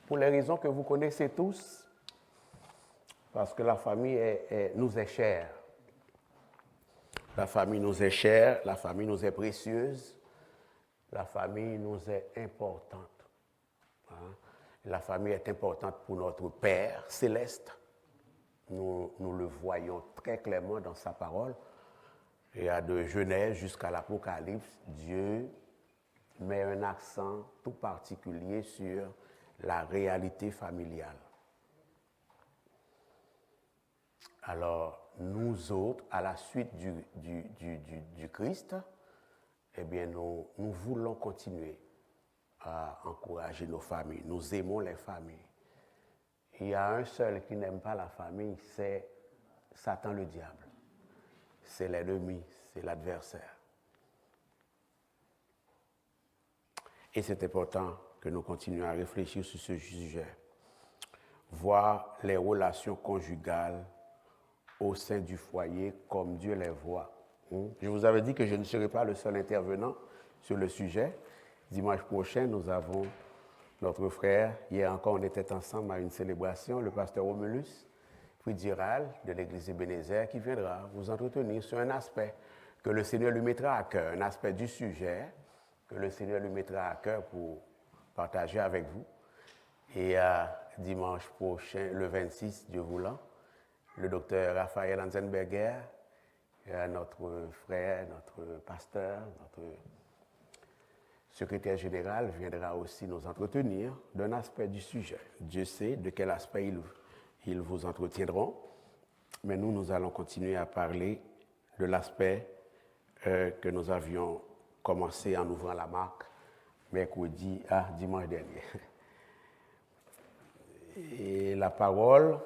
pour les raisons que vous connaissez tous, parce que la famille nous est chère. La famille nous est chère, la famille nous est précieuse, la famille nous est importante. Hein? La famille est importante pour notre Père céleste. Nous le voyons très clairement dans sa parole. Et de Genèse jusqu'à l'Apocalypse, Dieu met un accent tout particulier sur la réalité familiale. Alors, nous autres, à la suite du Christ, eh bien, nous voulons continuer à encourager nos familles. Nous aimons les familles. Il y a un seul qui n'aime pas la famille, c'est Satan le diable. C'est l'ennemi, c'est l'adversaire. Et c'est important que nous continuions à réfléchir sur ce sujet. Voir les relations conjugales au sein du foyer comme Dieu les voit. Je vous avais dit que je ne serai pas le seul intervenant sur le sujet. Dimanche prochain, nous avons notre frère. Hier encore, on était ensemble à une célébration, le pasteur Romulus Fitzgerald de l'église Ebenezer, qui viendra vous entretenir sur un aspect que le Seigneur lui mettra à cœur, un aspect du sujet que le Seigneur lui mettra à cœur pour partager avec vous. Et dimanche prochain, le 26, Dieu voulant, le docteur Raphaël Hansenberger, notre frère, notre pasteur, notre secrétaire général viendra aussi nous entretenir d'un aspect du sujet. Dieu sait de quel aspect ils vous entretiendront, mais nous allons continuer à parler de l'aspect que nous avions commencé en ouvrant la marque dimanche dernier. Et la parole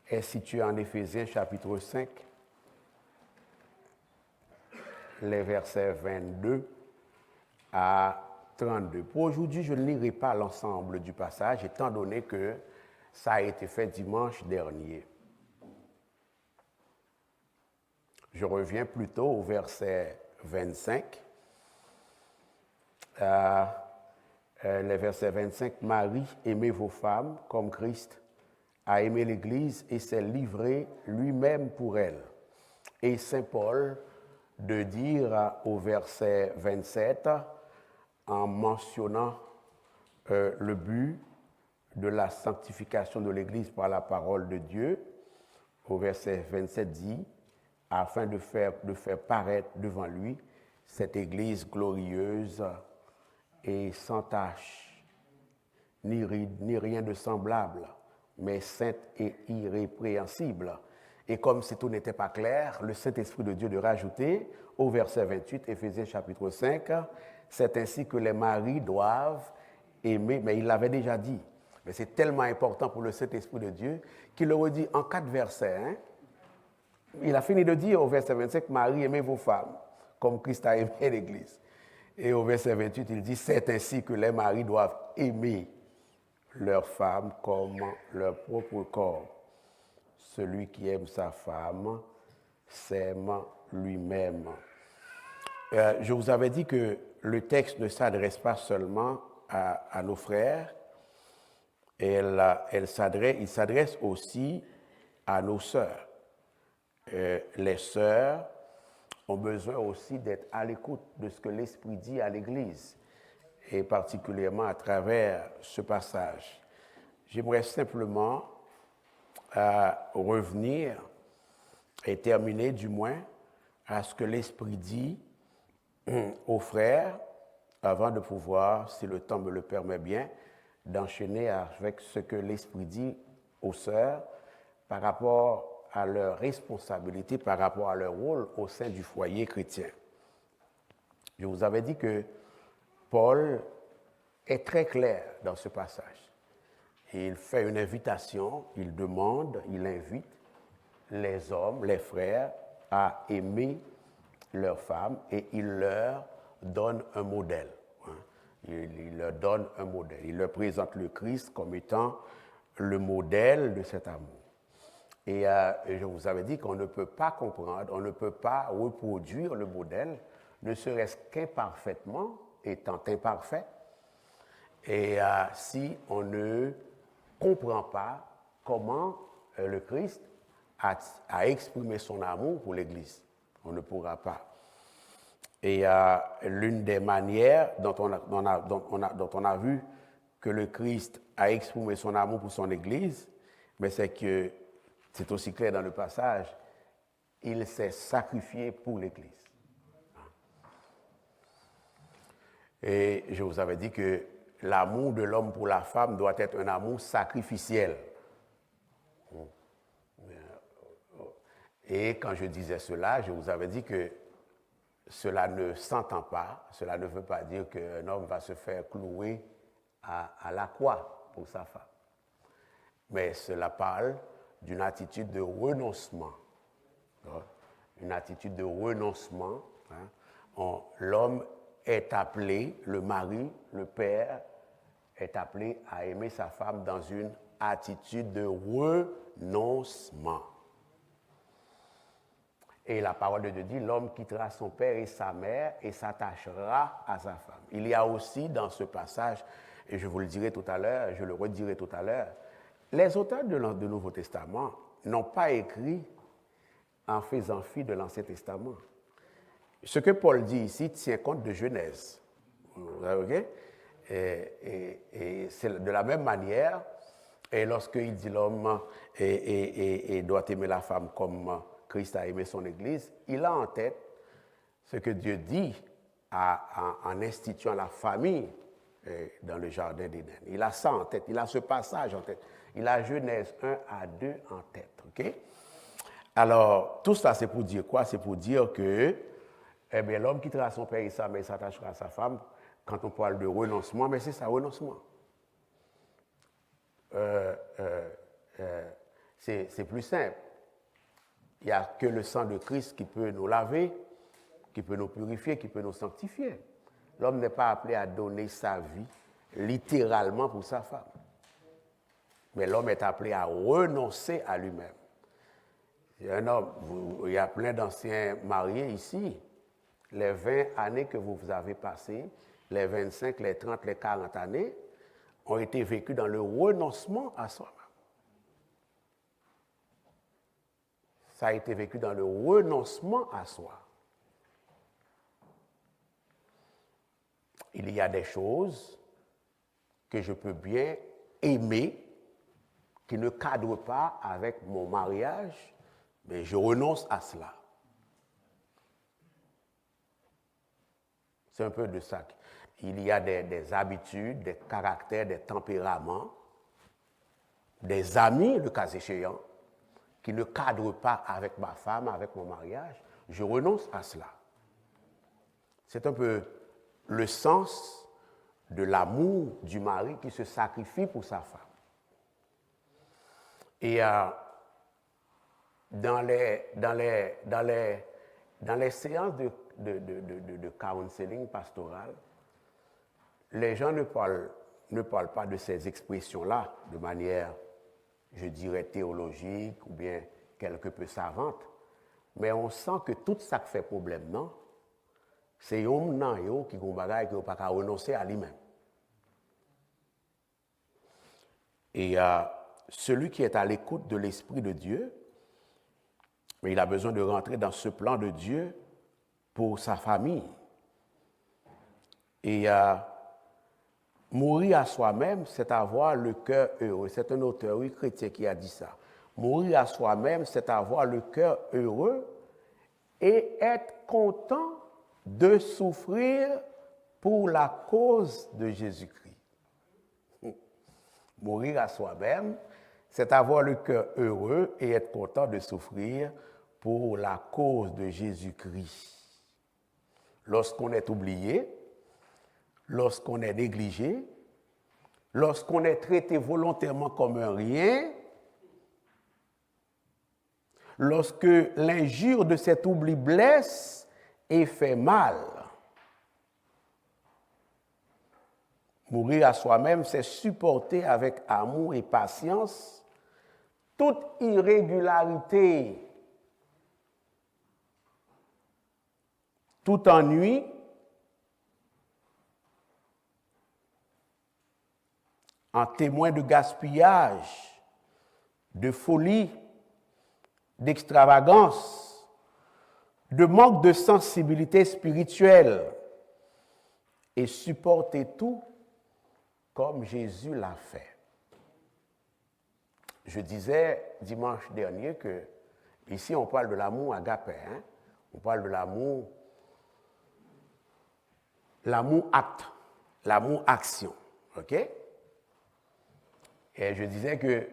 est située en Éphésiens chapitre 5, les versets 22 à 32. Pour aujourd'hui, je ne lirai pas l'ensemble du passage, étant donné que ça a été fait dimanche dernier. Je reviens plutôt au verset 25. Le verset 25, Marie, aimez vos femmes comme Christ a aimé l'Église et s'est livré lui-même pour elle. Et Saint Paul de dire au verset 27, en mentionnant le but de la sanctification de l'Église par la parole de Dieu, au verset 27 dit, afin de faire paraître devant lui cette Église glorieuse et sans tache, ni ride, ni rien de semblable, mais sainte et irrépréhensible. Et comme si tout n'était pas clair, le Saint-Esprit de Dieu de rajouter au verset 28, Éphésiens chapitre 5, c'est ainsi que les maris doivent aimer, mais il l'avait déjà dit, mais c'est tellement important pour le Saint-Esprit de Dieu qu'il le redit en 4 versets. Hein? Il a fini de dire au verset 25, Marie, aimez vos femmes, comme Christ a aimé l'Église. Et au verset 28, il dit, c'est ainsi que les maris doivent aimer leurs femmes comme leur propre corps. Celui qui aime sa femme s'aime lui-même. Je vous avais dit que le texte ne s'adresse pas seulement à nos frères, il s'adresse aussi à nos sœurs. Les sœurs ont besoin aussi d'être à l'écoute de ce que l'Esprit dit à l'Église, et particulièrement à travers ce passage. J'aimerais simplement revenir et terminer du moins à ce que l'Esprit dit aux frères, avant de pouvoir, si le temps me le permet bien, d'enchaîner avec ce que l'Esprit dit aux sœurs par rapport à leur responsabilité, par rapport à leur rôle au sein du foyer chrétien. Je vous avais dit que Paul est très clair dans ce passage. Il fait une invitation, il demande, il invite les hommes, les frères, à aimer leurs femmes et il leur donne un modèle. Il leur donne un modèle. Il leur présente le Christ comme étant le modèle de cet amour. Et je vous avais dit qu'on ne peut pas comprendre, on ne peut pas reproduire le modèle, ne serait-ce qu'imparfaitement, étant imparfait. Et si on ne comprend pas comment le Christ a exprimé son amour pour l'Église, on ne pourra pas. Et l'une des manières dont on a vu que le Christ a exprimé son amour pour son Église, mais c'est que, c'est aussi clair dans le passage, il s'est sacrifié pour l'Église. Et je vous avais dit que l'amour de l'homme pour la femme doit être un amour sacrificiel. Et quand je disais cela, je vous avais dit que cela ne s'entend pas, cela ne veut pas dire qu'un homme va se faire clouer à la croix pour sa femme. Mais cela parle d'une attitude de renoncement. Une attitude de renoncement. L'homme est appelé, le mari, le père, est appelé à aimer sa femme dans une attitude de renoncement. Et la parole de Dieu dit, l'homme quittera son père et sa mère et s'attachera à sa femme. Il y a aussi dans ce passage, et je vous le dirai tout à l'heure, je le redirai tout à l'heure, les auteurs du Nouveau Testament n'ont pas écrit en faisant fi de l'Ancien Testament. Ce que Paul dit ici tient compte de Genèse. Okay? Et c'est de la même manière, et lorsqu'il dit l'homme doit aimer la femme comme Christ a aimé son Église, il a en tête ce que Dieu dit en instituant la famille dans le jardin d'Éden. Il a ça en tête, il a ce passage en tête. Il a Genèse 1 à 2 en tête. Okay? Alors, tout ça, c'est pour dire quoi? C'est pour dire que l'homme quittera son père et sa mère, s'attachera à sa femme. Quand on parle de renoncement, mais c'est ça, renoncement. C'est plus simple. Il n'y a que le sang de Christ qui peut nous laver, qui peut nous purifier, qui peut nous sanctifier. L'homme n'est pas appelé à donner sa vie littéralement pour sa femme. Mais l'homme est appelé à renoncer à lui-même. Il y a plein d'anciens mariés ici. Les 20 années que vous avez passées, les 25, les 30, les 40 années, ont été vécues dans le renoncement à soi-même. Ça a été vécu dans le renoncement à soi. Il y a des choses que je peux bien aimer, qui ne cadrent pas avec mon mariage, mais je renonce à cela. C'est un peu de ça. Il y a des habitudes, des caractères, des tempéraments, des amis, le cas échéant, qui ne cadrent pas avec ma femme, avec mon mariage. Je renonce à cela. C'est un peu le sens de l'amour du mari qui se sacrifie pour sa femme. Et dans les séances de counseling pastoral, les gens ne parlent pas de ces expressions-là de manière, je dirais, théologique ou bien quelque peu savante, mais on sent que tout ça qui fait problème, non? C'est l'homme qui n'a pas renoncer à lui-même. Et celui qui est à l'écoute de l'Esprit de Dieu, mais il a besoin de rentrer dans ce plan de Dieu pour sa famille. Et mourir à soi-même, c'est avoir le cœur heureux. C'est un auteur chrétien qui a dit ça. Mourir à soi-même, c'est avoir le cœur heureux et être content de souffrir pour la cause de Jésus-Christ. Mourir à soi-même, c'est avoir le cœur heureux et être content de souffrir pour la cause de Jésus-Christ. Lorsqu'on est oublié, lorsqu'on est négligé, lorsqu'on est traité volontairement comme un rien, lorsque l'injure de cet oubli blesse et fait mal. Mourir à soi-même, c'est supporter avec amour et patience toute irrégularité, tout ennui, en témoin de gaspillage, de folie, d'extravagance, de manque de sensibilité spirituelle, et supporter tout comme Jésus l'a fait. Je disais dimanche dernier que ici on parle de l'amour agapé, hein? On parle de l'amour acte, l'amour action, ok? Et je disais que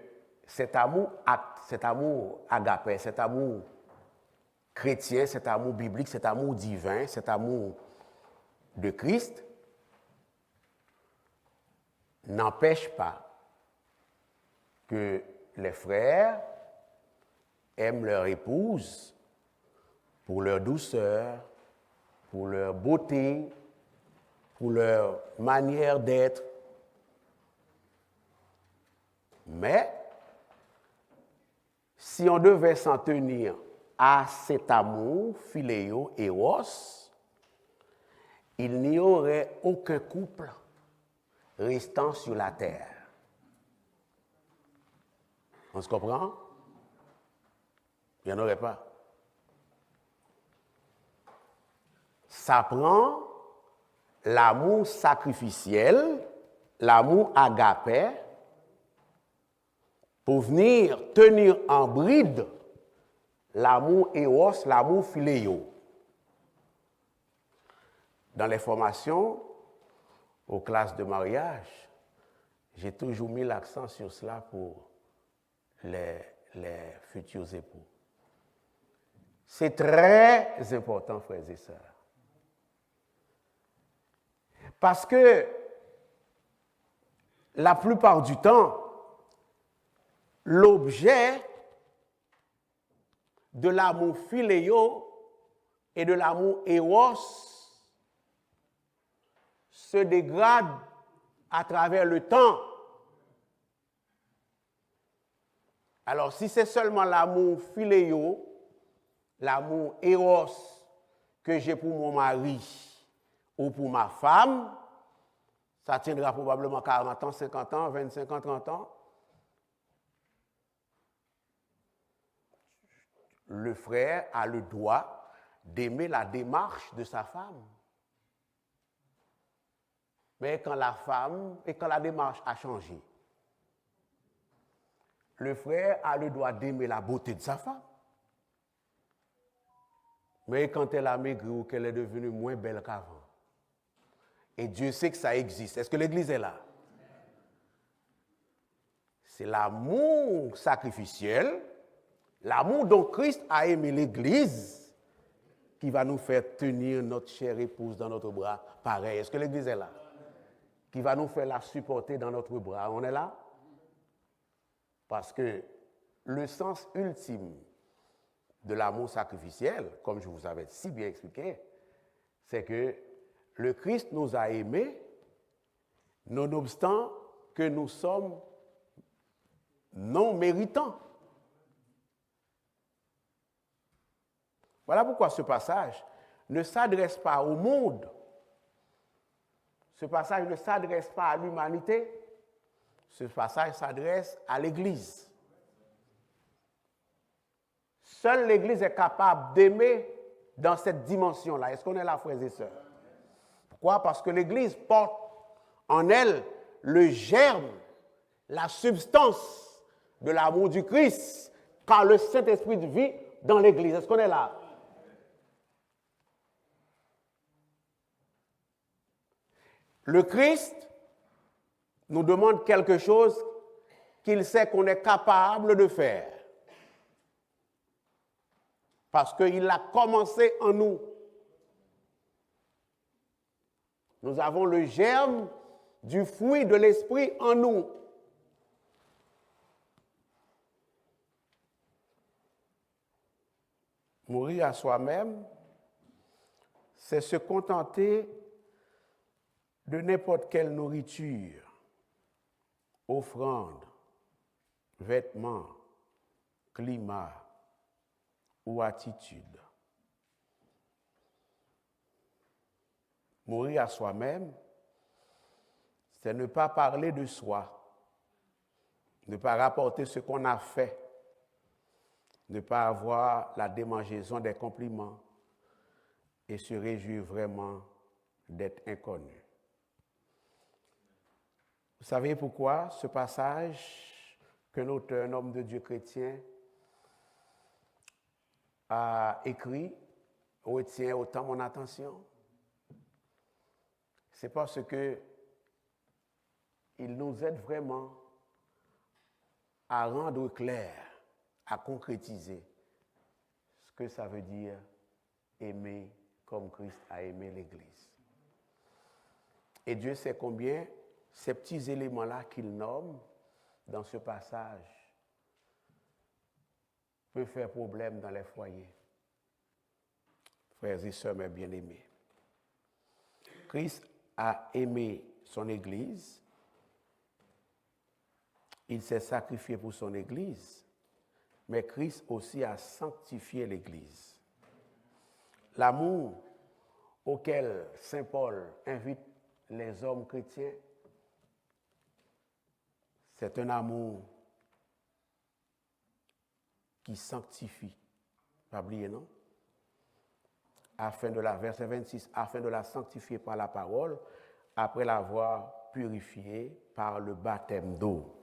cet amour acte, cet amour agapé, cet amour chrétien, cet amour biblique, cet amour divin, cet amour de Christ n'empêche pas que les frères aiment leur épouse pour leur douceur, pour leur beauté, pour leur manière d'être. Mais si on devait s'en tenir à cet amour, philéo, éros, il n'y aurait aucun couple restant sur la terre. On se comprend? Il n'y en aurait pas. Ça prend l'amour sacrificiel, l'amour agapé, pour venir tenir en bride l'amour éros, l'amour philéo. Dans les formations, aux classes de mariage, j'ai toujours mis l'accent sur cela pour les futurs époux. C'est très important, frères et sœurs. Parce que la plupart du temps, l'objet de l'amour philéo et de l'amour éros se dégrade à travers le temps. Alors, si c'est seulement l'amour philéo, l'amour éros que j'ai pour mon mari ou pour ma femme, ça tiendra probablement 40 ans, 50 ans, 25 ans, 30 ans. Le frère a le droit d'aimer la démarche de sa femme. Mais quand la démarche a changé, le frère a le droit d'aimer la beauté de sa femme. Mais quand elle a maigri ou qu'elle est devenue moins belle qu'avant, et Dieu sait que ça existe. Est-ce que l'Église est là? C'est l'amour sacrificiel, l'amour dont Christ a aimé l'Église, qui va nous faire tenir notre chère épouse dans notre bras. Pareil, est-ce que l'Église est là? Qui va nous faire la supporter dans notre bras. On est là? Parce que le sens ultime de l'amour sacrificiel, comme je vous avais si bien expliqué, c'est que le Christ nous a aimés, nonobstant que nous sommes non méritants. Voilà pourquoi ce passage ne s'adresse pas au monde. Ce passage ne s'adresse pas à l'humanité. Ce passage s'adresse à l'Église. Seule l'Église est capable d'aimer dans cette dimension-là. Est-ce qu'on est là, frères et sœurs? Pourquoi? Parce que l'Église porte en elle le germe, la substance de l'amour du Christ, car le Saint-Esprit vit dans l'Église. Est-ce qu'on est là? Le Christ nous demande quelque chose qu'il sait qu'on est capable de faire. Parce qu'il a commencé en nous. Nous avons le germe du fruit de l'esprit en nous. Mourir à soi-même, c'est se contenter de n'importe quelle nourriture, offrande, vêtements, climat ou attitude. Mourir à soi-même, c'est ne pas parler de soi, ne pas rapporter ce qu'on a fait, ne pas avoir la démangeaison des compliments et se réjouir vraiment d'être inconnu. Vous savez pourquoi ce passage qu'un auteur, un homme de Dieu chrétien, a écrit retient autant mon attention? C'est parce que il nous aide vraiment à rendre clair, à concrétiser ce que ça veut dire aimer comme Christ a aimé l'Église. Et Dieu sait combien ces petits éléments-là qu'il nomme dans ce passage peuvent faire problème dans les foyers. Frères et sœurs, mes bien-aimés, Christ a aimé son Église. Il s'est sacrifié pour son Église, mais Christ aussi a sanctifié l'Église. L'amour auquel Saint Paul invite les hommes chrétiens, c'est un amour qui sanctifie. Pas oublier, non? Verset 26, afin de la sanctifier par la parole, après l'avoir purifiée par le baptême d'eau.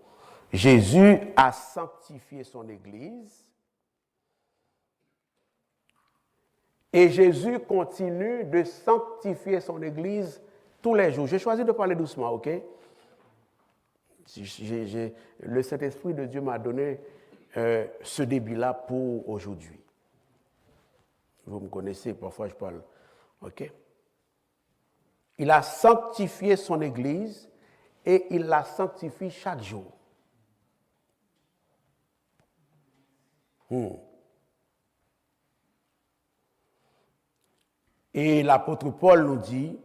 Jésus a sanctifié son Église et Jésus continue de sanctifier son Église tous les jours. J'ai choisi de parler doucement, ok? Le Saint-Esprit de Dieu m'a donné ce débit-là pour aujourd'hui. Vous me connaissez, parfois je parle, ok? Il a sanctifié son Église et il la sanctifie chaque jour. Et l'apôtre Paul nous dit,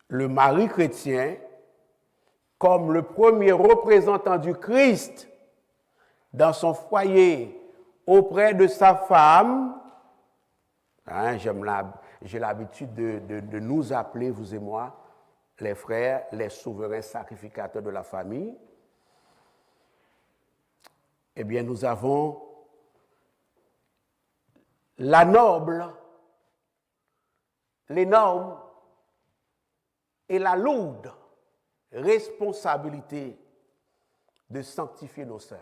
le mari chrétien, comme le premier représentant du Christ dans son foyer auprès de sa femme, hein, j'ai l'habitude de nous appeler, vous et moi, les frères, les souverains sacrificateurs de la famille, eh bien nous avons la noble, l'énorme et la lourde responsabilité de sanctifier nos sœurs.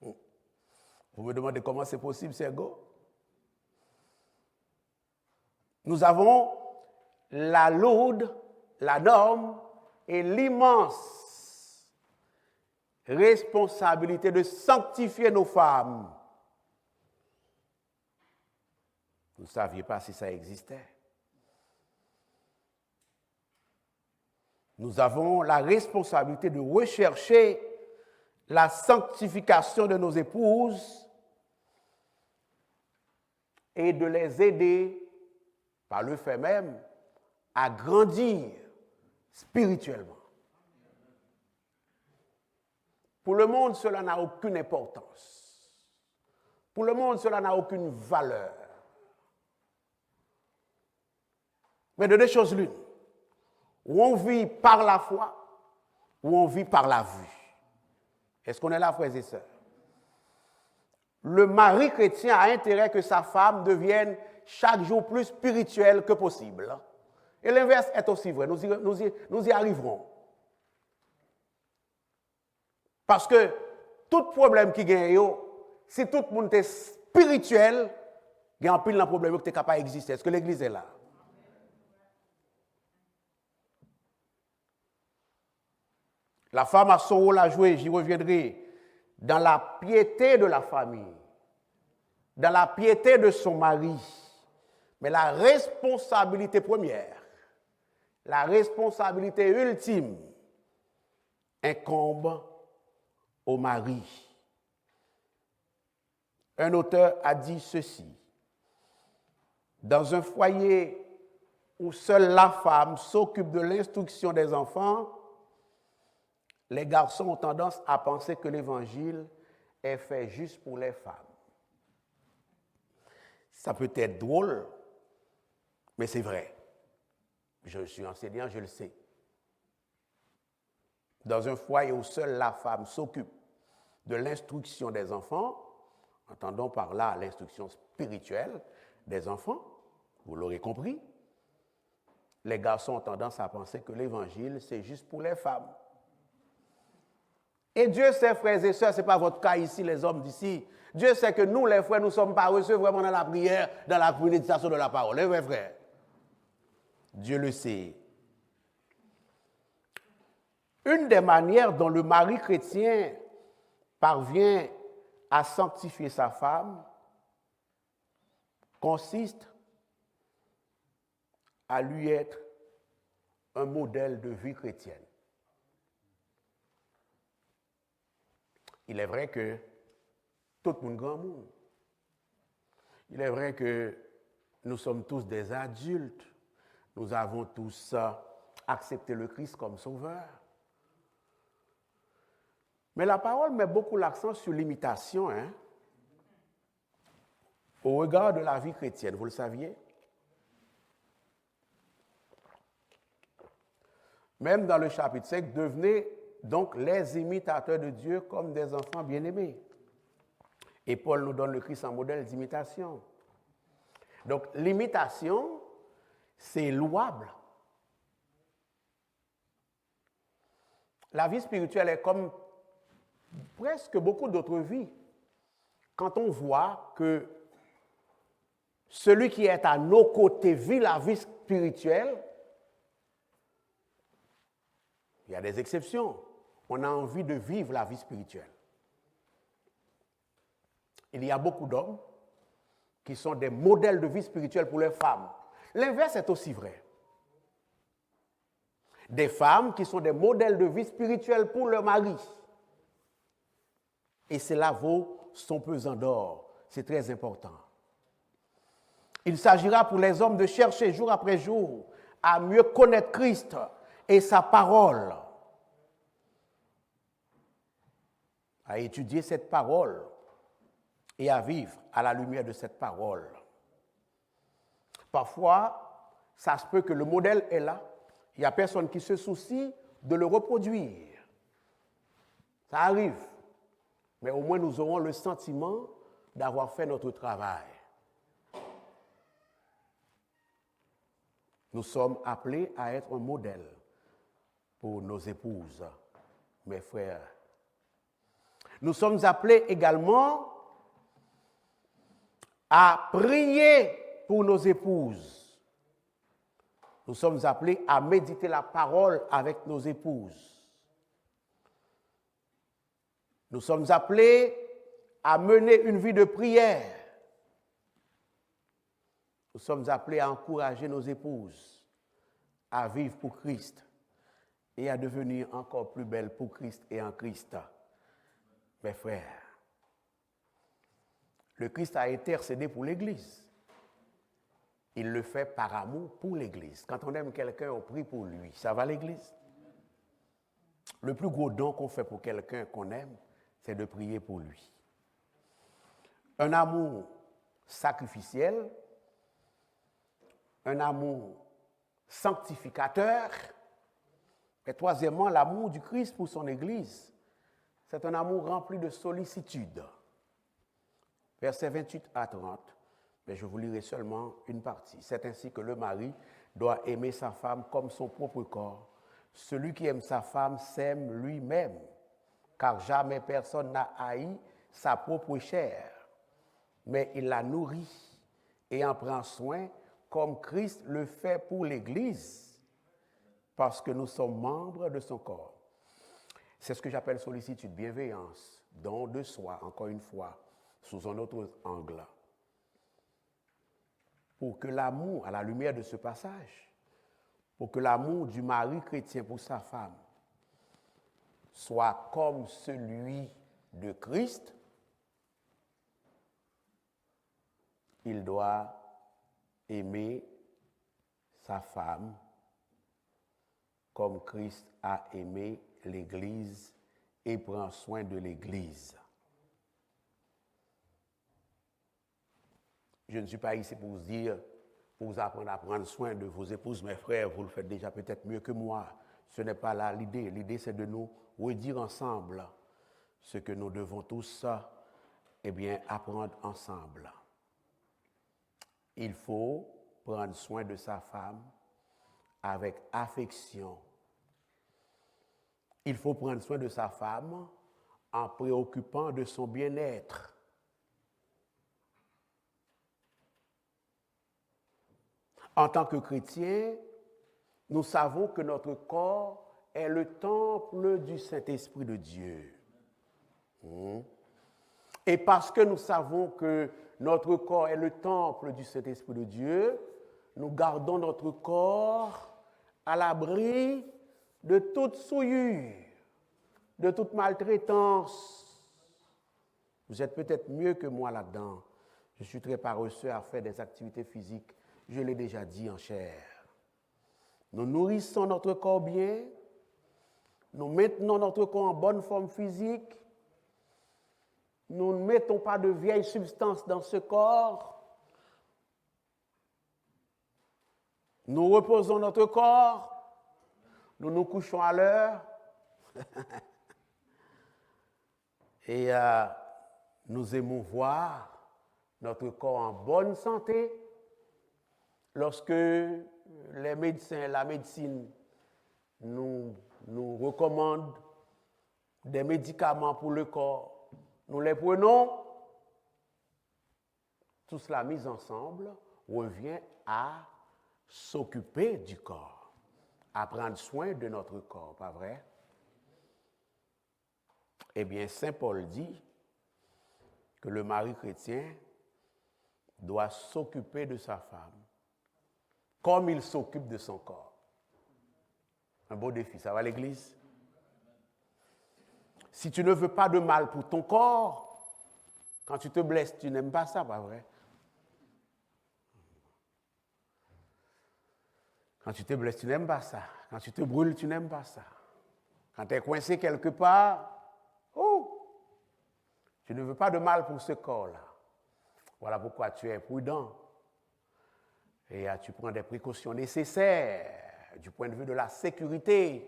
Vous me demandez comment c'est possible, Sergo? Nous avons la lourde, la norme et l'immense responsabilité de sanctifier nos femmes. Vous ne saviez pas si ça existait. Nous avons la responsabilité de rechercher la sanctification de nos épouses et de les aider, par le fait même, à grandir spirituellement. Pour le monde, cela n'a aucune importance. Pour le monde, cela n'a aucune valeur. Mais de deux choses l'une. Ou on vit par la foi, ou on vit par la vue. Est-ce qu'on est là, frères et sœurs? Le mari chrétien a intérêt que sa femme devienne chaque jour plus spirituelle que possible. Et l'inverse est aussi vrai. Nous y arriverons. Parce que tout problème qui gagne, si tout le monde est spirituel, il y a un pile de problème qui est capable d'exister. Est-ce que l'Église est là? La femme a son rôle à jouer, j'y reviendrai, dans la piété de la famille, dans la piété de son mari. Mais la responsabilité première, la responsabilité ultime incombe au mari. Un auteur a dit ceci: dans un foyer où seule la femme s'occupe de l'instruction des enfants, les garçons ont tendance à penser que l'évangile est fait juste pour les femmes. Ça peut être drôle, mais c'est vrai. Je suis enseignant, je le sais. Dans un foyer où seule la femme s'occupe de l'instruction des enfants, entendons par là l'instruction spirituelle des enfants, vous l'aurez compris, les garçons ont tendance à penser que l'évangile, c'est juste pour les femmes. Et Dieu sait, frères et sœurs, ce n'est pas votre cas ici, les hommes d'ici. Dieu sait que nous, les frères, nous ne sommes pas reçus vraiment dans la prière, dans la méditation de la parole. Les vrais frères. Dieu le sait. Une des manières dont le mari chrétien parvient à sanctifier sa femme consiste à lui être un modèle de vie chrétienne. Il est vrai que tout le monde grand monde. Il est vrai que nous sommes tous des adultes. Nous avons tous accepté le Christ comme sauveur. Mais la parole met beaucoup l'accent sur l'imitation, au regard de la vie chrétienne, vous le saviez? Même dans le chapitre 5, devenez donc les imitateurs de Dieu comme des enfants bien-aimés. Et Paul nous donne le Christ en modèle d'imitation. Donc l'imitation, c'est louable. La vie spirituelle est comme presque beaucoup d'autres vies. Quand on voit que celui qui est à nos côtés vit la vie spirituelle, il y a des exceptions. On a envie de vivre la vie spirituelle. Il y a beaucoup d'hommes qui sont des modèles de vie spirituelle pour les femmes. L'inverse est aussi vrai. Des femmes qui sont des modèles de vie spirituelle pour leur mari. Et cela vaut son pesant d'or. C'est très important. Il s'agira pour les hommes de chercher jour après jour à mieux connaître Christ et sa parole, à étudier cette parole et à vivre à la lumière de cette parole. Parfois, ça se peut que le modèle est là, il n'y a personne qui se soucie de le reproduire. Ça arrive, mais au moins nous aurons le sentiment d'avoir fait notre travail. Nous sommes appelés à être un modèle pour nos épouses, mes frères. Nous sommes appelés également à prier pour nos épouses. Nous sommes appelés à méditer la parole avec nos épouses. Nous sommes appelés à mener une vie de prière. Nous sommes appelés à encourager nos épouses à vivre pour Christ et à devenir encore plus belles pour Christ et en Christ. Mes frères, le Christ a intercédé pour l'Église. Il le fait par amour pour l'Église. Quand on aime quelqu'un, on prie pour lui. Ça va l'Église? Le plus gros don qu'on fait pour quelqu'un qu'on aime, c'est de prier pour lui. Un amour sacrificiel, un amour sanctificateur, et troisièmement, l'amour du Christ pour son Église. C'est un amour rempli de sollicitude. Versets 28 à 30, mais je vous lirai seulement une partie. C'est ainsi que le mari doit aimer sa femme comme son propre corps. Celui qui aime sa femme s'aime lui-même, car jamais personne n'a haï sa propre chair, mais il la nourrit et en prend soin comme Christ le fait pour l'Église, parce que nous sommes membres de son corps. C'est ce que j'appelle sollicitude, bienveillance, don de soi, encore une fois, sous un autre angle. Pour que l'amour, à la lumière de ce passage, pour que l'amour du mari chrétien pour sa femme soit comme celui de Christ, il doit aimer sa femme comme Christ a aimé l'Église et prend soin de l'Église. Je ne suis pas ici pour vous dire, pour vous apprendre à prendre soin de vos épouses, mes frères, vous le faites déjà peut-être mieux que moi. Ce n'est pas là l'idée. L'idée, c'est de nous redire ensemble ce que nous devons tous apprendre ensemble. Il faut prendre soin de sa femme avec affection. Il faut prendre soin de sa femme en préoccupant de son bien-être. En tant que chrétiens, nous savons que notre corps est le temple du Saint-Esprit de Dieu. Et parce que nous savons que notre corps est le temple du Saint-Esprit de Dieu, nous gardons notre corps à l'abri de toute souillure, de toute maltraitance. Vous êtes peut-être mieux que moi là-dedans. Je suis très paresseux à faire des activités physiques. Je l'ai déjà dit en chair. Nous nourrissons notre corps bien. Nous maintenons notre corps en bonne forme physique. Nous ne mettons pas de vieilles substances dans ce corps. Nous reposons notre corps. Nous nous couchons à l'heure. Et nous aimons voir notre corps en bonne santé. Lorsque les médecins, la médecine nous recommandent des médicaments pour le corps, nous les prenons. Tout cela mis ensemble revient à s'occuper du corps, à prendre soin de notre corps, pas vrai? Eh bien, Saint Paul dit que le mari chrétien doit s'occuper de sa femme comme il s'occupe de son corps. Un beau défi, ça va à l'église? Si tu ne veux pas de mal pour ton corps, quand tu te blesses, tu n'aimes pas ça, pas vrai? Quand tu te blesses, tu n'aimes pas ça. Quand tu te brûles, tu n'aimes pas ça. Quand tu es coincé quelque part, tu ne veux pas de mal pour ce corps-là. Voilà pourquoi tu es prudent. Et tu prends des précautions nécessaires du point de vue de la sécurité,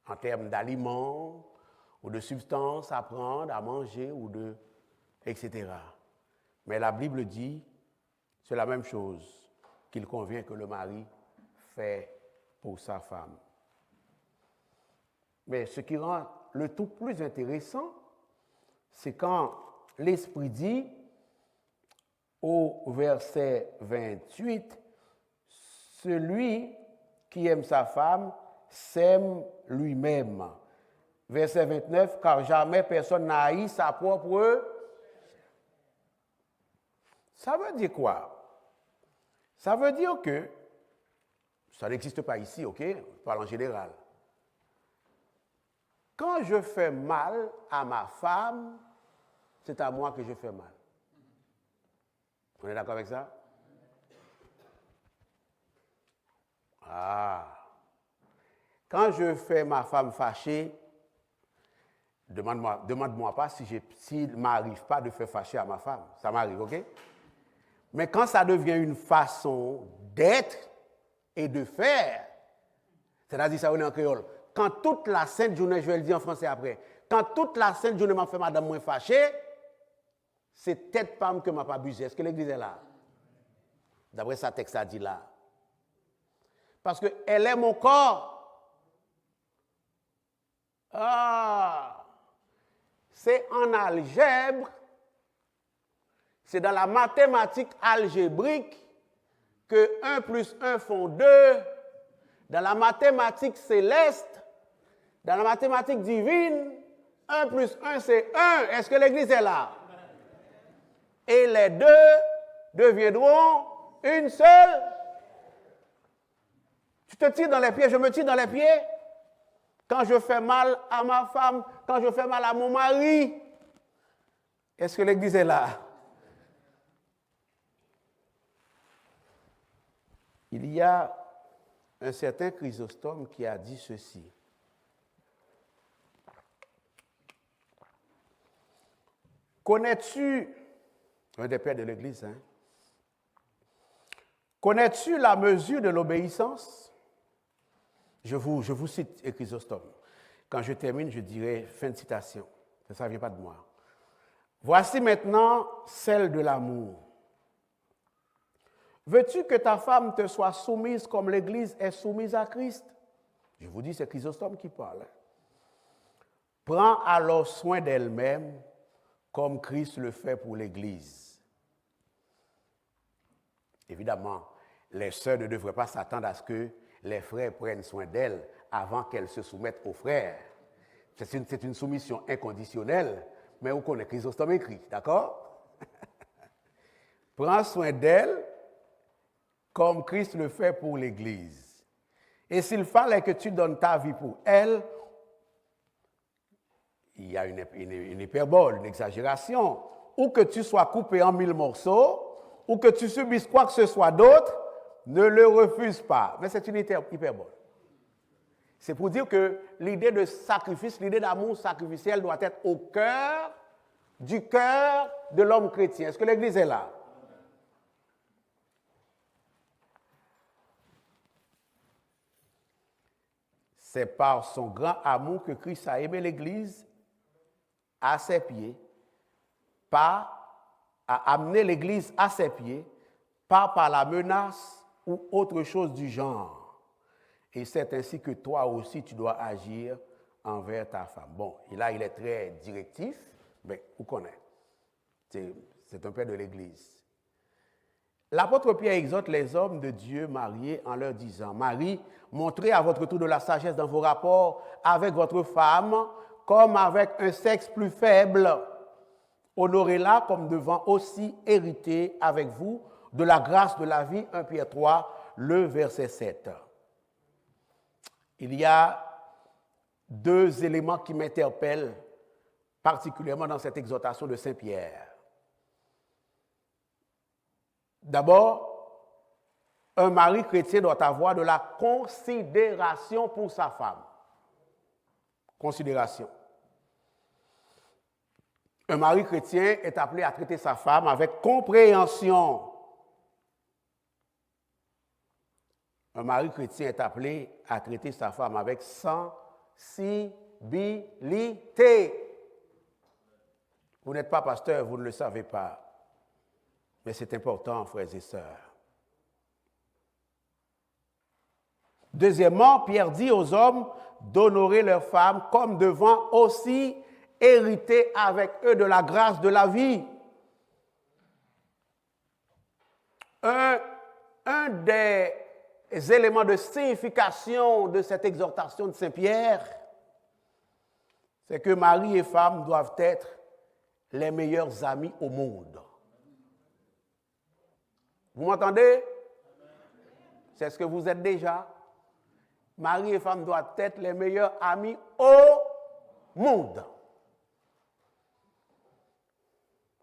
en termes d'aliments ou de substances à prendre, à manger, etc. Mais la Bible dit, c'est la même chose qu'il convient que le mari fait pour sa femme. Mais ce qui rend le tout plus intéressant, c'est quand l'Esprit dit, au verset 28, « Celui qui aime sa femme s'aime lui-même. » Verset 29, « Car jamais personne n'a haï sa propre... » Ça veut dire quoi? Ça veut dire que, ça n'existe pas ici, ok? Je parle en général. Quand je fais mal à ma femme, c'est à moi que je fais mal. On est d'accord avec ça? Quand je fais ma femme fâchée, demande-moi pas s'il ne m'arrive pas de faire fâcher à ma femme. Ça m'arrive, ok? Mais quand ça devient une façon d'être et de faire, c'est-à-dire ça on est en créole, quand toute la sainte journée, je vais le dire en français après, quand toute la sainte journée m'a fait madame moins fâchée, c'est tête femme que m'a pas abusé. Est-ce que l'église est là? D'après ça, texte a dit là. Parce qu'elle est mon corps. C'est en algèbre, c'est dans la mathématique algébrique que 1 plus 1 font 2. Dans la mathématique céleste, dans la mathématique divine, 1 plus 1 c'est 1. Est-ce que l'église est là? Et les deux deviendront une seule. Tu te tires dans les pieds, je me tire dans les pieds. Quand je fais mal à ma femme, quand je fais mal à mon mari, est-ce que l'église est là? Il y a un certain Chrysostome qui a dit ceci. Connais-tu, un des pères de l'Église, connais-tu la mesure de l'obéissance? Je vous cite Chrysostome. Quand je termine, je dirai fin de citation. Ça ne vient pas de moi. Voici maintenant celle de l'amour. Veux-tu que ta femme te soit soumise comme l'Église est soumise à Christ? Je vous dis, c'est Chrysostome qui parle. Prends alors soin d'elle-même comme Christ le fait pour l'Église. Évidemment, les sœurs ne devraient pas s'attendre à ce que les frères prennent soin d'elles avant qu'elles se soumettent aux frères. C'est une soumission inconditionnelle, mais on connaît Chrysostome écrit, d'accord? Prends soin d'elle comme Christ le fait pour l'Église. Et s'il fallait que tu donnes ta vie pour elle, il y a une hyperbole, une exagération, ou que tu sois coupé en 1000 morceaux, ou que tu subisses quoi que ce soit d'autre, ne le refuse pas. Mais c'est une hyperbole. C'est pour dire que l'idée de sacrifice, l'idée d'amour sacrificiel doit être au cœur de l'homme chrétien. Est-ce que l'Église est là? C'est par son grand amour que Christ a aimé l'Église à ses pieds, a amené l'Église à ses pieds, pas par la menace ou autre chose du genre. Et c'est ainsi que toi aussi, tu dois agir envers ta femme. Bon, et là, il est très directif, mais vous connaissez. C'est un père de l'Église. L'apôtre Pierre exhorte les hommes de Dieu mariés en leur disant, Marie, montrez à votre tour de la sagesse dans vos rapports avec votre femme, comme avec un sexe plus faible. Honorez-la comme devant aussi hériter avec vous de la grâce de la vie. 1 Pierre 3, le verset 7. Il y a deux éléments qui m'interpellent particulièrement dans cette exhortation de Saint Pierre. D'abord, un mari chrétien doit avoir de la considération pour sa femme. Considération. Un mari chrétien est appelé à traiter sa femme avec compréhension. Un mari chrétien est appelé à traiter sa femme avec sensibilité. Vous n'êtes pas pasteur, vous ne le savez pas. Mais c'est important, frères et sœurs. Deuxièmement, Pierre dit aux hommes d'honorer leurs femmes comme devant aussi hériter avec eux de la grâce de la vie. Un des éléments de signification de cette exhortation de Saint Pierre, c'est que mari et femme doivent être les meilleurs amis au monde. Vous m'entendez? C'est ce que vous êtes déjà. Mari et femme doivent être les meilleurs amis au monde.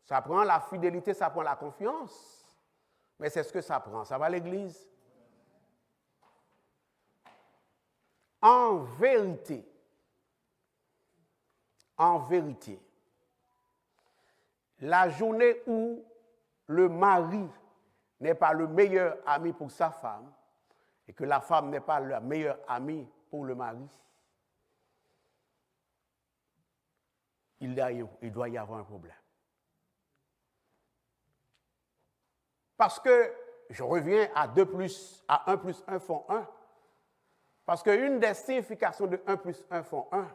Ça prend la fidélité, ça prend la confiance. Mais c'est ce que ça prend. Ça va à l'Église? En vérité, la journée où le mari n'est pas le meilleur ami pour sa femme et que la femme n'est pas la meilleure amie pour le mari, il doit y avoir un problème. Parce que, je reviens à 1 plus 1 font 1, parce qu'une des significations de 1 plus 1 font 1,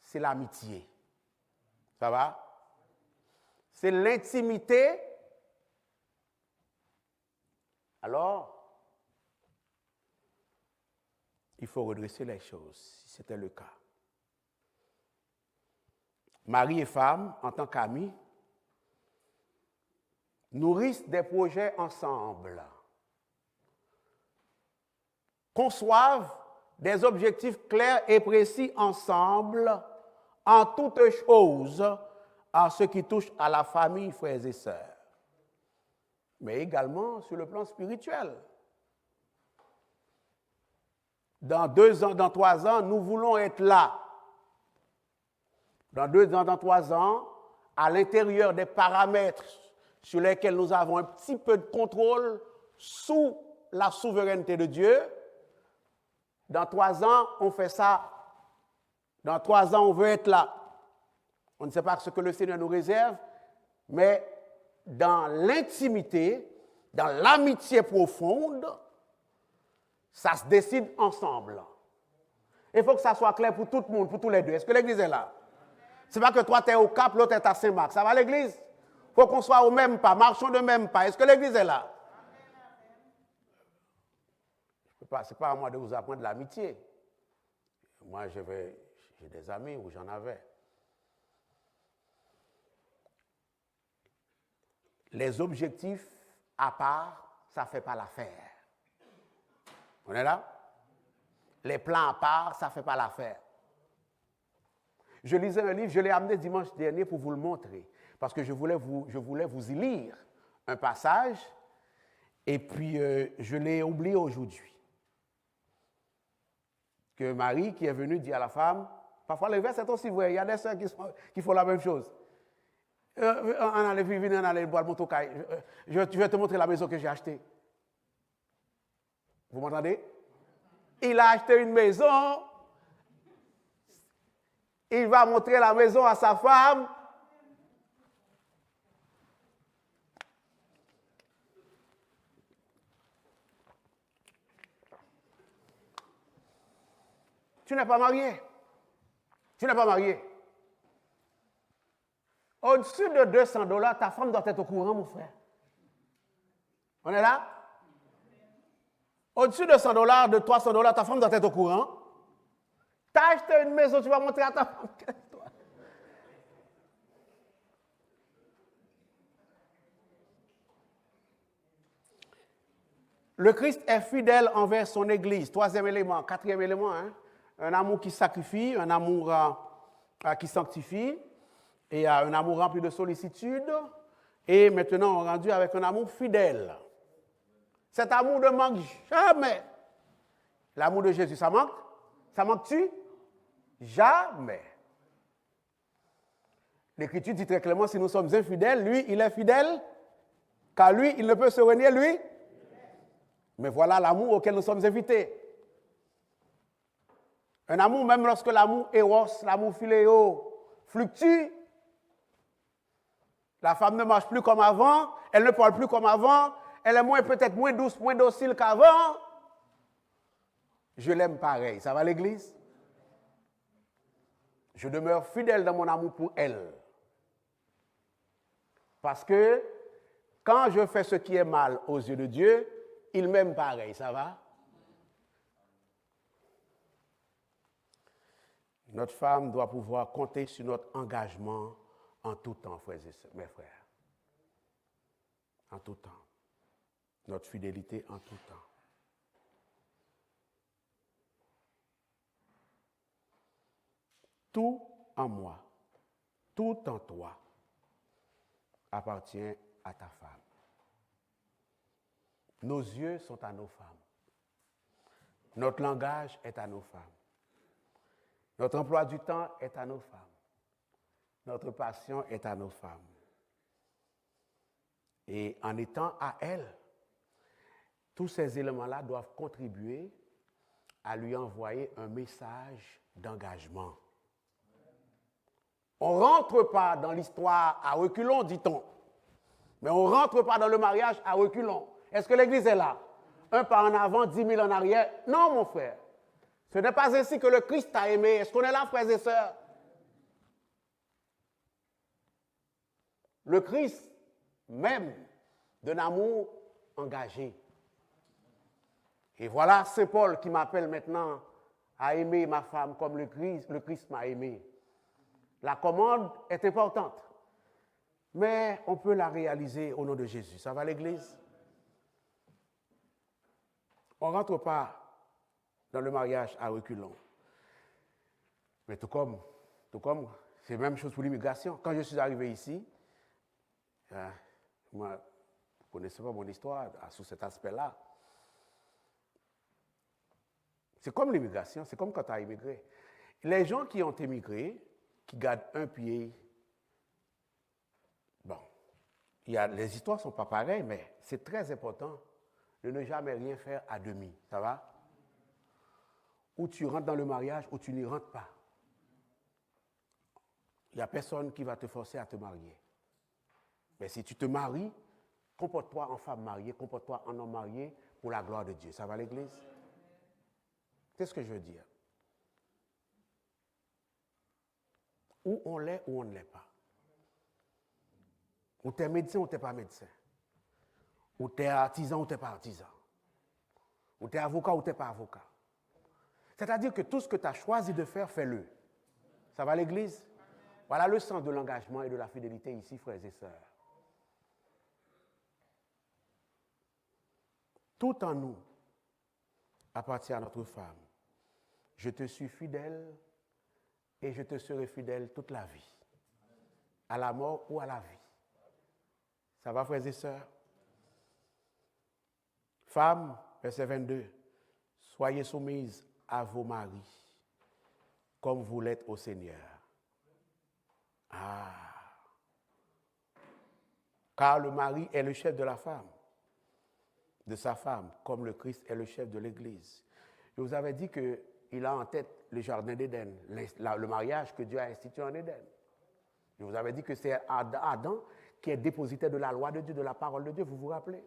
c'est l'amitié. Ça va? C'est l'intimité. Alors, il faut redresser les choses, si c'était le cas. Mari et femme, en tant qu'amis, nourrissent des projets ensemble, conçoivent des objectifs clairs et précis ensemble en toutes choses en ce qui touche à la famille, frères et sœurs, mais également sur le plan spirituel. Dans 2 ans, dans 3 ans, nous voulons être là. Dans 2 ans, dans 3 ans, à l'intérieur des paramètres sur lesquels nous avons un petit peu de contrôle sous la souveraineté de Dieu, dans 3 ans, on fait ça. Dans 3 ans, on veut être là. On ne sait pas ce que le Seigneur nous réserve, mais dans l'intimité, dans l'amitié profonde, ça se décide ensemble. Il faut que ça soit clair pour tout le monde, pour tous les deux. Est-ce que l'église est là? Ce n'est pas que toi, tu es au Cap, l'autre est à Saint-Marc. Ça va l'église? Il faut qu'on soit au même pas, marchons de même pas. Est-ce que l'église est là? Ce n'est pas à moi de vous apprendre l'amitié. Moi, j'ai des amis où j'en avais. Les objectifs à part, ça ne fait pas l'affaire. On est là? Les plans à part, ça ne fait pas l'affaire. Je lisais un livre, je l'ai amené dimanche dernier pour vous le montrer, parce que je voulais vous y lire un passage, et puis je l'ai oublié aujourd'hui. Que Marie, qui est venue, dit à la femme, parfois les versets sont aussi vrais, il y a des sœurs qui font la même chose. On allait venir, on allait boire mon tocaille. Je vais te montrer la maison que j'ai achetée. Vous m'entendez? Il a acheté une maison. Il va montrer la maison à sa femme. Tu n'es pas marié. Tu n'es pas marié. Au-dessus de $200, ta femme doit être au courant, mon frère. On est là? Au-dessus de $100, de $300, ta femme doit être au courant. Tu as acheté une maison, tu vas montrer à ta femme. Le Christ est fidèle envers son Église. 3e élément, 4e élément. Hein? Un amour qui sacrifie, un amour qui sanctifie, et un amour rempli de sollicitude. Et maintenant, on est rendu avec un amour fidèle. Cet amour ne manque jamais. L'amour de Jésus, ça manque? Ça manque-tu? Jamais. L'Écriture dit très clairement, si nous sommes infidèles, lui, il est fidèle, car lui, il ne peut se renier, lui. Mais voilà l'amour auquel nous sommes invités. Un amour, même lorsque l'amour éros, l'amour philéo, fluctue, la femme ne marche plus comme avant, elle ne parle plus comme avant, elle est peut-être moins douce, moins docile qu'avant. Je l'aime pareil. Ça va l'église? Je demeure fidèle dans mon amour pour elle. Parce que quand je fais ce qui est mal aux yeux de Dieu, il m'aime pareil. Ça va? Notre femme doit pouvoir compter sur notre engagement en tout temps, frères et sœurs, mes frères. En tout temps. Notre fidélité en tout temps. Tout en moi, tout en toi appartient à ta femme. Nos yeux sont à nos femmes. Notre langage est à nos femmes. Notre emploi du temps est à nos femmes. Notre passion est à nos femmes. Et en étant à elles, tous ces éléments-là doivent contribuer à lui envoyer un message d'engagement. On ne rentre pas dans l'histoire à reculons, dit-on. Mais on ne rentre pas dans le mariage à reculons. Est-ce que l'Église est là? Un pas en avant, 10 000 en arrière? Non, mon frère. Ce n'est pas ainsi que le Christ t'a aimé. Est-ce qu'on est là, frères et sœurs? Le Christ m'aime d'un amour engagé. Et voilà Saint Paul qui m'appelle maintenant à aimer ma femme comme le Christ m'a aimé. La commande est importante, mais on peut la réaliser au nom de Jésus. Ça va l'église? On ne rentre pas dans le mariage à reculons. Mais tout comme c'est la même chose pour l'immigration. Quand je suis arrivé ici, moi, vous ne connaissez pas mon histoire sous cet aspect-là. C'est comme l'immigration, c'est comme quand tu as immigré. Les gens qui ont immigré, qui gardent un pied, bon, les histoires ne sont pas pareilles, mais c'est très important de ne jamais rien faire à demi. Ça va? ou tu rentres dans le mariage ou tu n'y rentres pas. Il n'y a personne qui va te forcer à te marier. Mais si tu te maries, comporte-toi en femme mariée, comporte-toi en homme marié pour la gloire de Dieu. Ça va l'église? C'est ce que je veux dire. Ou on l'est ou on ne l'est pas. Ou tu es médecin ou tu n'es pas médecin. Ou tu es artisan ou tu n'es pas artisan. Ou tu es avocat ou tu n'es pas avocat. C'est-à-dire que tout ce que tu as choisi de faire, fais-le. Ça va l'église? Voilà le sens de l'engagement et de la fidélité ici, frères et sœurs. Tout en nous appartient à notre femme. Je te suis fidèle et je te serai fidèle toute la vie, à la mort ou à la vie. Ça va, frères et sœurs? Femmes, verset 22, soyez soumises à vos maris, comme vous l'êtes au Seigneur. Ah! Car le mari est le chef de la femme, de sa femme, comme le Christ est le chef de l'Église. Je vous avais dit qu'il a en tête le jardin d'Éden, le mariage que Dieu a institué en Éden. Je vous avais dit que c'est Adam qui est dépositaire de la loi de Dieu, de la parole de Dieu, vous vous rappelez?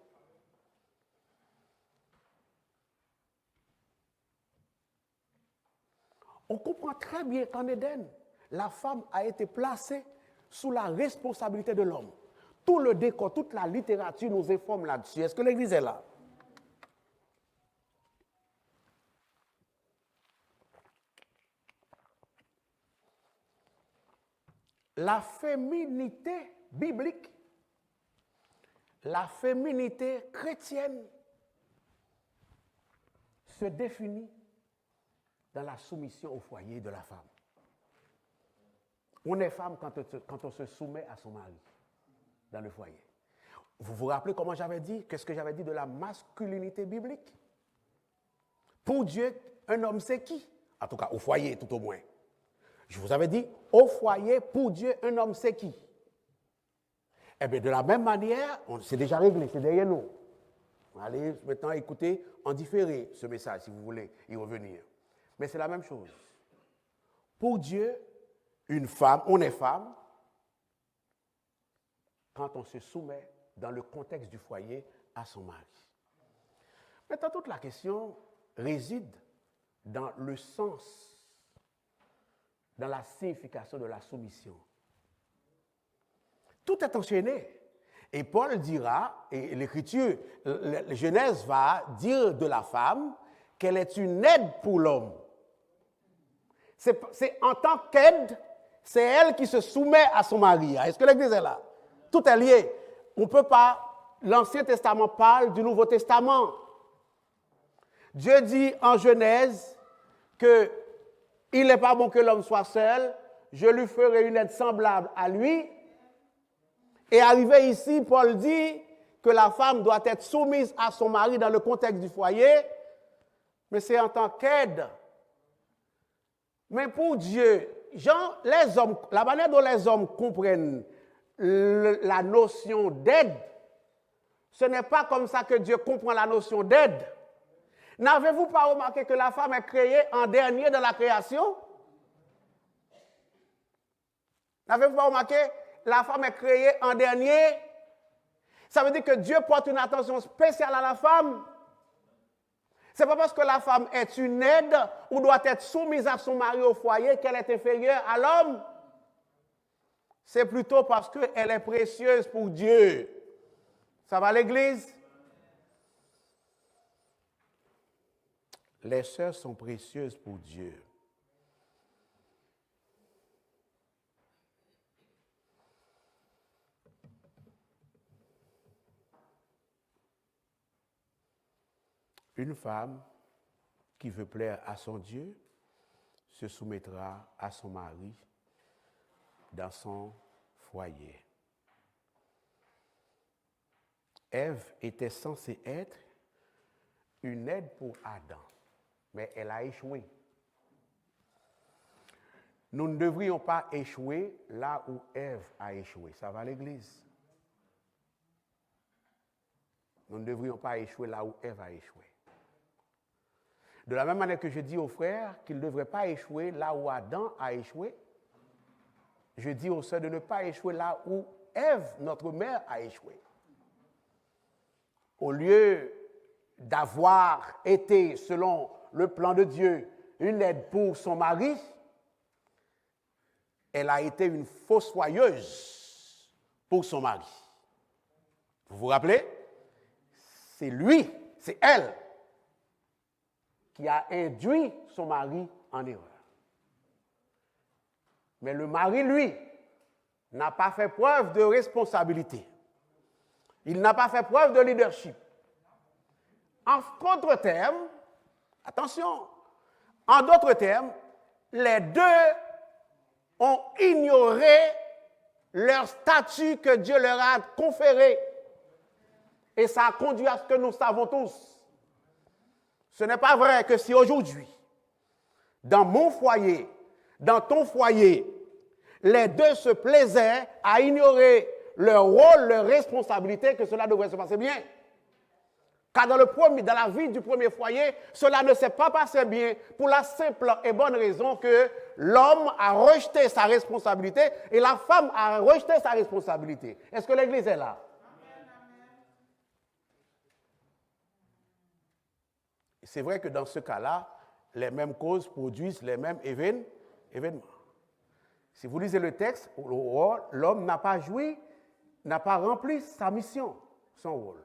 On comprend très bien qu'en Éden, la femme a été placée sous la responsabilité de l'homme. Tout le décor, toute la littérature nous informe là-dessus. Est-ce que l'Église est là? La féminité biblique, la féminité chrétienne se définit dans la soumission au foyer de la femme. On est femme quand on se soumet à son mari dans le foyer. Vous vous rappelez comment j'avais dit, qu'est-ce que j'avais dit de la masculinité biblique? Pour Dieu, un homme c'est qui? En tout cas, au foyer tout au moins. Je vous avais dit, au foyer, pour Dieu, un homme c'est qui? Eh bien, de la même manière, c'est déjà réglé, c'est derrière nous. Allez maintenant écouter en différé ce message si vous voulez y revenir. Mais c'est la même chose. Pour Dieu, une femme, on est femme quand on se soumet dans le contexte du foyer à son mari. Maintenant, toute la question réside dans le sens, dans la signification de la soumission. Tout est enchaîné. Et Paul dira, et l'Écriture, la Genèse va dire de la femme qu'elle est une aide pour l'homme. C'est en tant qu'aide, c'est elle qui se soumet à son mari. Est-ce que l'Église est là? Tout est lié. On ne peut pas... L'Ancien Testament parle du Nouveau Testament. Dieu dit en Genèse qu'il n'est pas bon que l'homme soit seul, je lui ferai une aide semblable à lui. Et arrivé ici, Paul dit que la femme doit être soumise à son mari dans le contexte du foyer, mais c'est en tant qu'aide. Mais pour Dieu, les hommes, la manière dont les hommes comprennent la notion d'aide, ce n'est pas comme ça que Dieu comprend la notion d'aide. N'avez-vous pas remarqué que la femme est créée en dernier dans la création? N'avez-vous pas remarqué? La femme est créée en dernier. Ça veut dire que Dieu porte une attention spéciale à la femme. Ce n'est pas parce que la femme est une aide ou doit être soumise à son mari au foyer qu'elle est inférieure à l'homme. C'est plutôt parce qu'elle est précieuse pour Dieu. Ça va l'Église? Les sœurs sont précieuses pour Dieu. Une femme qui veut plaire à son Dieu se soumettra à son mari dans son foyer. Ève était censée être une aide pour Adam, mais elle a échoué. Nous ne devrions pas échouer là où Ève a échoué. Ça va l'Église? Nous ne devrions pas échouer là où Ève a échoué. De la même manière que je dis aux frères qu'ils ne devraient pas échouer là où Adam a échoué, je dis aux sœurs de ne pas échouer là où Ève, notre mère, a échoué. Au lieu d'avoir été, selon le plan de Dieu, une aide pour son mari, elle a été une fossoyeuse pour son mari. Vous vous rappelez? C'est lui, c'est elle qui a induit son mari en erreur. Mais le mari, lui, n'a pas fait preuve de responsabilité. Il n'a pas fait preuve de leadership. En d'autres termes, attention, en d'autres termes, les deux ont ignoré leur statut que Dieu leur a conféré. Et ça a conduit à ce que nous savons tous. Ce n'est pas vrai que si aujourd'hui, dans mon foyer, dans ton foyer, les deux se plaisaient à ignorer leur rôle, leur responsabilité, que cela devrait se passer bien. Car dans la vie du premier foyer, cela ne s'est pas passé bien pour la simple et bonne raison que l'homme a rejeté sa responsabilité et la femme a rejeté sa responsabilité. Est-ce que l'Église est là? C'est vrai que dans ce cas-là, les mêmes causes produisent les mêmes événements. Si vous lisez le texte, l'homme n'a pas joué, n'a pas rempli sa mission, son rôle.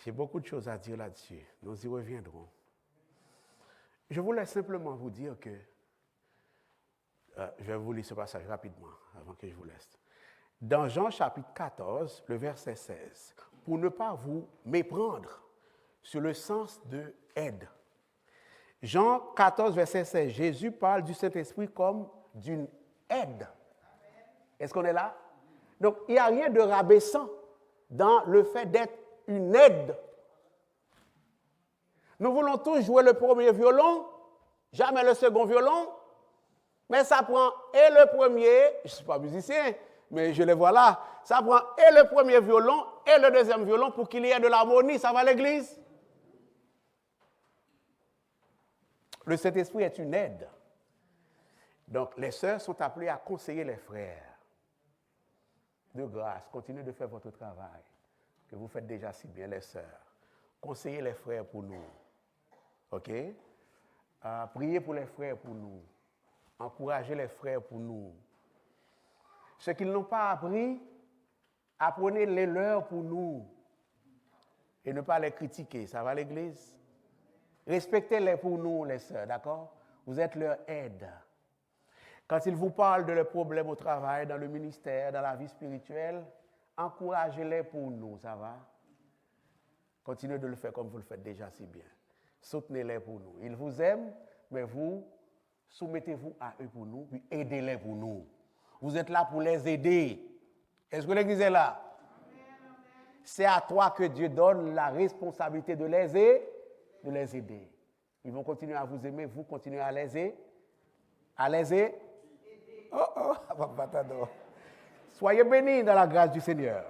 J'ai beaucoup de choses à dire là-dessus. Nous y reviendrons. Je voulais simplement vous dire que, je vais vous lire ce passage rapidement avant que je vous laisse. Dans Jean chapitre 14, le verset 16, pour ne pas vous méprendre sur le sens de aide. Jean 14, verset 16, Jésus parle du Saint-Esprit comme d'une aide. Est-ce qu'on est là? Donc, il n'y a rien de rabaissant dans le fait d'être une aide. Nous voulons tous jouer le premier violon, jamais le second violon, mais ça prend et le premier, je ne suis pas musicien, mais je les vois là, ça prend et le premier violon et le deuxième violon pour qu'il y ait de l'harmonie. Ça va à l'église? Le Saint-Esprit est une aide. Donc, les sœurs sont appelées à conseiller les frères. De grâce, continuez de faire votre travail, que vous faites déjà si bien, les sœurs. Conseillez les frères pour nous. OK? Priez pour les frères pour nous. Encouragez les frères pour nous. Ce qu'ils n'ont pas appris, apprenez-les leurs pour nous. Et ne pas les critiquer. Ça va à l'église? Respectez-les pour nous, les sœurs, d'accord? Vous êtes leur aide. Quand ils vous parlent de leurs problèmes au travail, dans le ministère, dans la vie spirituelle, encouragez-les pour nous, ça va? Continuez de le faire comme vous le faites déjà si bien. Soutenez-les pour nous. Ils vous aiment, mais vous, soumettez-vous à eux pour nous, puis aidez-les pour nous. Vous êtes là pour les aider. Est-ce que l'Église est là? C'est à toi que Dieu donne la responsabilité de les aider. Ils vont continuer à vous aimer, vous continuez à les aider. À les aider. Soyez bénis dans la grâce du Seigneur.